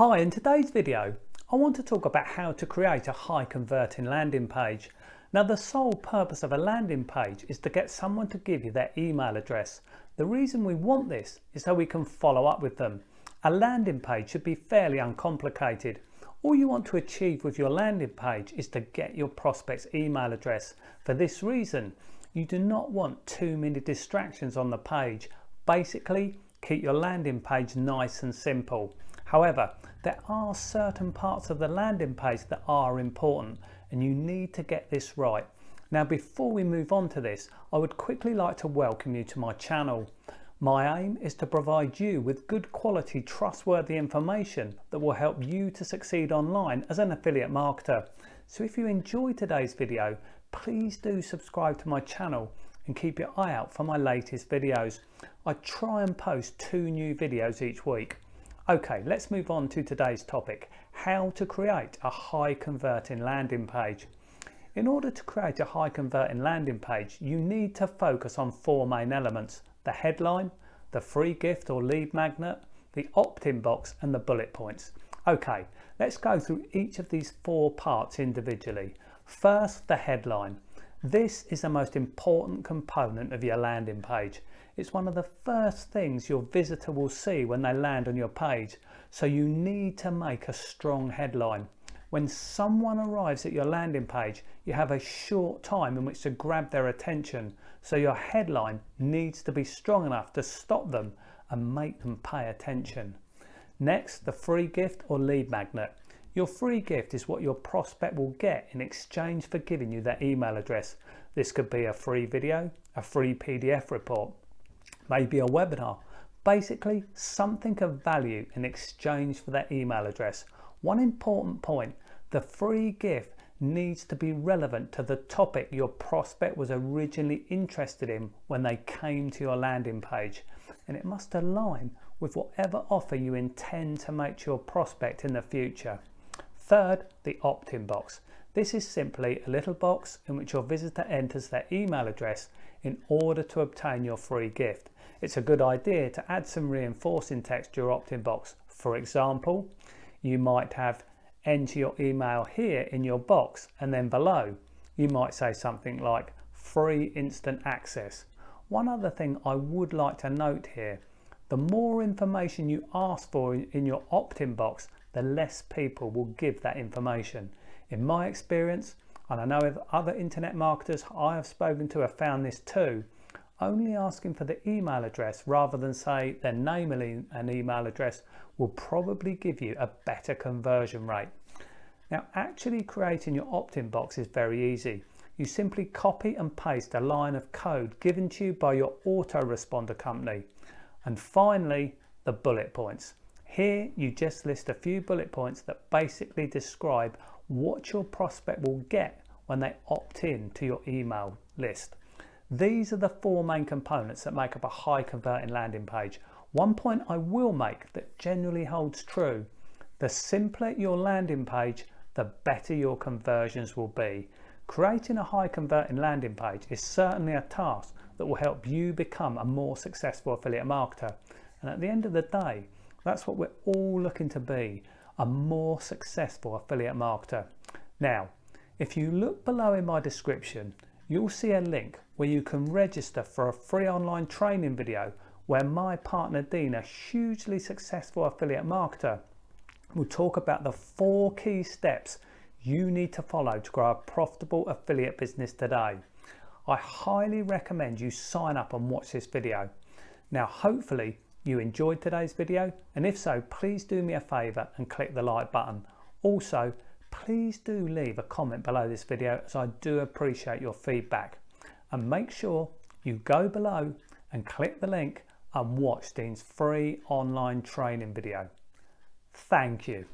Hi, in today's video, I want to talk about how to create a high converting landing page. Now, the sole purpose of a landing page is to get someone to give you their email address. The reason we want this is so we can follow up with them. A landing page should be fairly uncomplicated. All you want to achieve with your landing page is to get your prospect's email address. For this reason, you do not want too many distractions on the page. Basically, keep your landing page nice and simple. However, there are certain parts of the landing page that are important and you need to get this right. Now, before we move on to this, I would quickly like to welcome you to my channel. My aim is to provide you with good quality, trustworthy information that will help you to succeed online as an affiliate marketer. So if you enjoyed today's video, please do subscribe to my channel and keep your eye out for my latest videos. I try and post 2 new videos each week. Okay, let's move on to today's topic, how to create a high converting landing page. In order to create a high converting landing page, you need to focus on 4 main elements: the headline, the free gift or lead magnet, the opt-in box and the bullet points. Okay, let's go through each of these 4 parts individually. First, the headline. This is the most important component of your landing page. It's one of the first things your visitor will see when they land on your page, so you need to make a strong headline. When someone arrives at your landing page, you have a short time in which to grab their attention, so your headline needs to be strong enough to stop them and make them pay attention. Next, the free gift or lead magnet. Your free gift is what your prospect will get in exchange for giving you their email address. This could be a free video, a free PDF report, maybe a webinar, basically something of value in exchange for their email address. One important point, the free gift needs to be relevant to the topic your prospect was originally interested in when they came to your landing page, and it must align with whatever offer you intend to make to your prospect in the future. Third, the opt-in box. This is simply a little box in which your visitor enters their email address in order to obtain your free gift. It's a good idea to add some reinforcing text to your opt-in box. For example, you might have enter your email here in your box, and then below you might say something like free instant access. One other thing I would like to note here, the more information you ask for in your opt-in box, the less people will give that information. In my experience, and I know other internet marketers I have spoken to have found this too, only asking for the email address rather than say their name and email address will probably give you a better conversion rate. Now, actually creating your opt-in box is very easy. You simply copy and paste a line of code given to you by your autoresponder company. And finally, the bullet points. Here you just list a few bullet points that basically describe what your prospect will get when they opt in to your email list. These are the 4 main components that make up a high converting landing page. One point I will make that generally holds true: the simpler your landing page, the better your conversions will be. Creating a high converting landing page is certainly a task that will help you become a more successful affiliate marketer. And at the end of the day, that's what we're all looking to be, a more successful affiliate marketer. Now, if you look below in my description, you'll see a link where you can register for a free online training video where my partner Dean, a hugely successful affiliate marketer, will talk about the 4 key steps you need to follow to grow a profitable affiliate business today. I highly recommend you sign up and watch this video. Now, hopefully you enjoyed today's video, and if so, please do me a favor and click the like button. Also, please do leave a comment below this video, as I do appreciate your feedback. And make sure you go below and click the link and watch Dean's free online training video. Thank you.